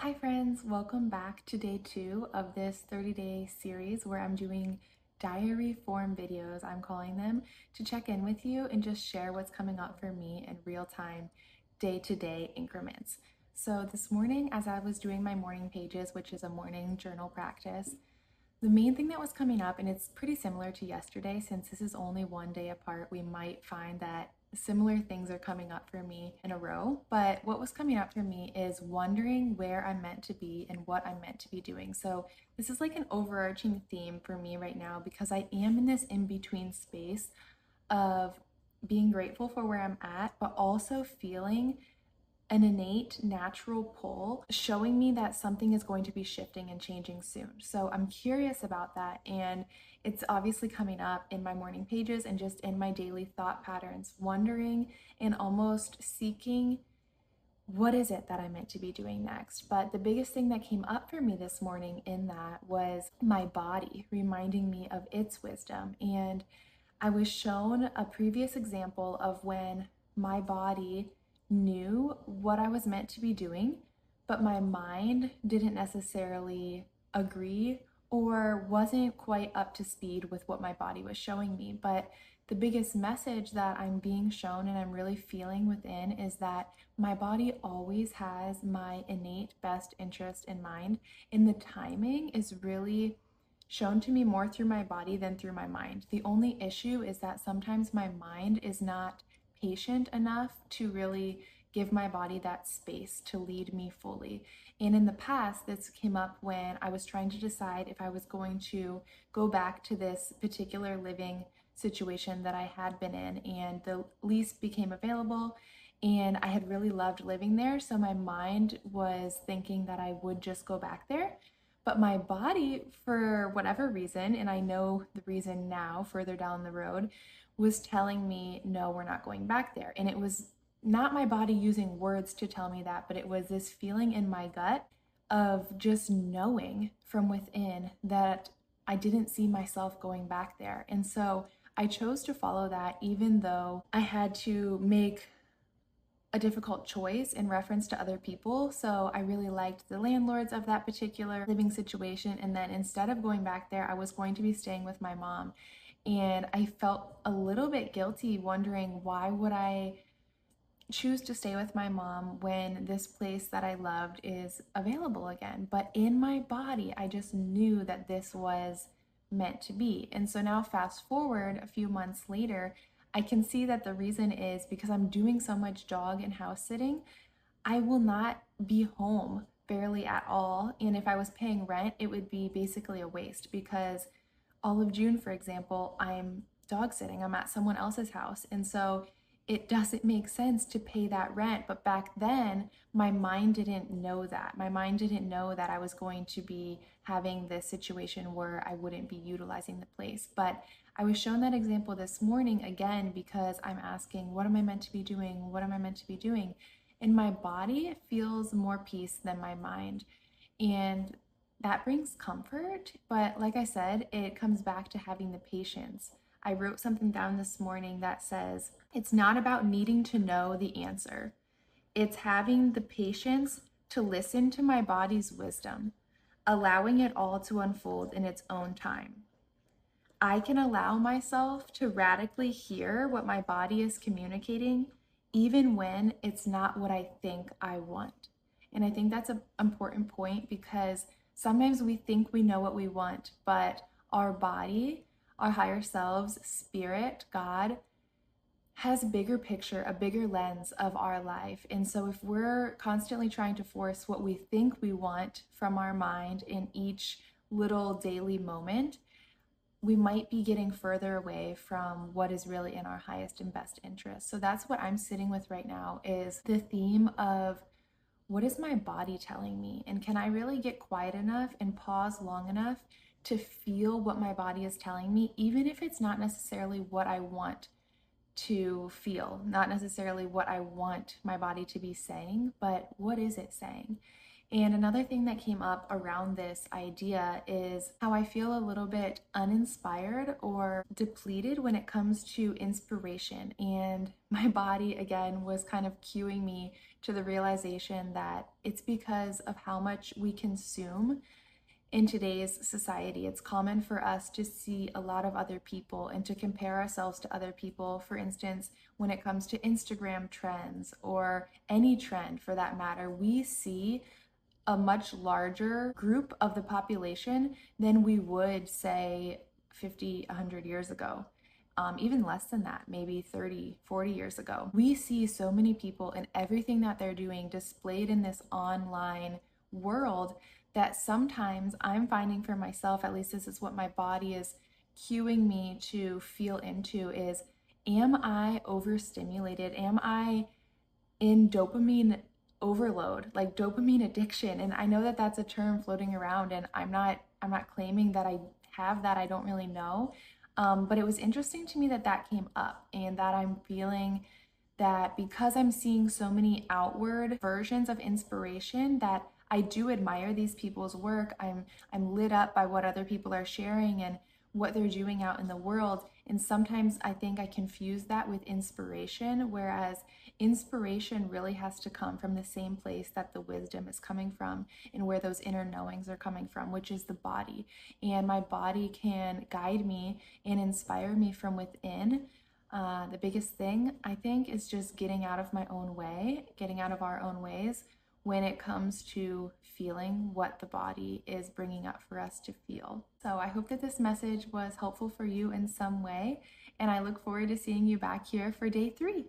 Hi friends, welcome back to day 2 of this 30-day series where I'm doing diary form videos, I'm calling them, to check in with you and just share what's coming up for me in real time, day-to-day increments. So this morning, as I was doing my morning pages, which is a morning journal practice, the main thing that was coming up, and it's pretty similar to yesterday, since this is only one day apart, we might find that similar things are coming up for me in a row. But what was coming up for me is wondering where I'm meant to be and what I'm meant to be doing. So this is like an overarching theme for me right now because I am in this in-between space of being grateful for where I'm at, but also feeling an innate natural pull showing me that something is going to be shifting and changing soon. So I'm curious about that, and it's obviously coming up in my morning pages and just in my daily thought patterns, wondering and almost seeking what is it that I'm meant to be doing next. But the biggest thing that came up for me this morning in that was my body reminding me of its wisdom. And I was shown a previous example of when my body knew what I was meant to be doing, but my mind didn't necessarily agree or wasn't quite up to speed with what my body was showing me. But the biggest message that I'm being shown and I'm really feeling within is that my body always has my innate best interest in mind, and the timing is really shown to me more through my body than through my mind. The only issue is that sometimes my mind is not patient enough to really give my body that space to lead me fully. And in the past, this came up when I was trying to decide if I was going to go back to this particular living situation that I had been in, and the lease became available and I had really loved living there. So my mind was thinking that I would just go back there. But my body, for whatever reason, and I know the reason now further down the road, was telling me, no, we're not going back there. And it was not my body using words to tell me that, but it was this feeling in my gut of just knowing from within that I didn't see myself going back there. And so I chose to follow that, even though I had to make a difficult choice in reference to other people. So I really liked the landlords of that particular living situation. And then instead of going back there, I was going to be staying with my mom. And I felt a little bit guilty, wondering why would I choose to stay with my mom when this place that I loved is available again. But in my body, I just knew that this was meant to be. And so now fast forward a few months later, I can see that the reason is because I'm doing so much dog and house sitting, I will not be home barely at all. And if I was paying rent, it would be basically a waste because all of June, for example, I'm dog sitting. I'm at someone else's house. And so it doesn't make sense to pay that rent. But back then, my mind didn't know that. My mind didn't know that I was going to be having this situation where I wouldn't be utilizing the place. But I was shown that example this morning again because I'm asking, what am I meant to be doing? What am I meant to be doing? And my body feels more peace than my mind. And that brings comfort. But like I said, it comes back to having the patience. I wrote something down this morning that says, it's not about needing to know the answer. It's having the patience to listen to my body's wisdom, allowing it all to unfold in its own time. I can allow myself to radically hear what my body is communicating, even when it's not what I think I want. And I think that's an important point because sometimes we think we know what we want, but our body, our higher selves, spirit, God, has a bigger picture, a bigger lens of our life. And so if we're constantly trying to force what we think we want from our mind in each little daily moment, we might be getting further away from what is really in our highest and best interest. So that's what I'm sitting with right now, is the theme of what is my body telling me? And can I really get quiet enough and pause long enough to feel what my body is telling me, even if it's not necessarily what I want to feel, not necessarily what I want my body to be saying, but what is it saying? And another thing that came up around this idea is how I feel a little bit uninspired or depleted when it comes to inspiration. And my body, again, was kind of cueing me to the realization that it's because of how much we consume in today's society. It's common for us to see a lot of other people and to compare ourselves to other people. For instance, when it comes to Instagram trends or any trend for that matter, we see a much larger group of the population than we would say 50, 100 years ago. Even less than that, maybe 30, 40 years ago. We see so many people and everything that they're doing displayed in this online world that sometimes I'm finding for myself, at least this is what my body is cueing me to feel into, is am I overstimulated? Am I in dopamine overload, like dopamine addiction? And I know that that's a term floating around, and I'm not claiming that I have that. I don't really know. But it was interesting to me that that came up and that I'm feeling that because I'm seeing so many outward versions of inspiration, that I do admire these people's work. I'm lit up by what other people are sharing and what they're doing out in the world. And sometimes I think I confuse that with inspiration, whereas inspiration really has to come from the same place that the wisdom is coming from and where those inner knowings are coming from, which is the body. And my body can guide me and inspire me from within. The biggest thing, I think, is just getting out of my own way, getting out of our own ways when it comes to feeling what the body is bringing up for us to feel. So I hope that this message was helpful for you in some way, and I look forward to seeing you back here for day 3.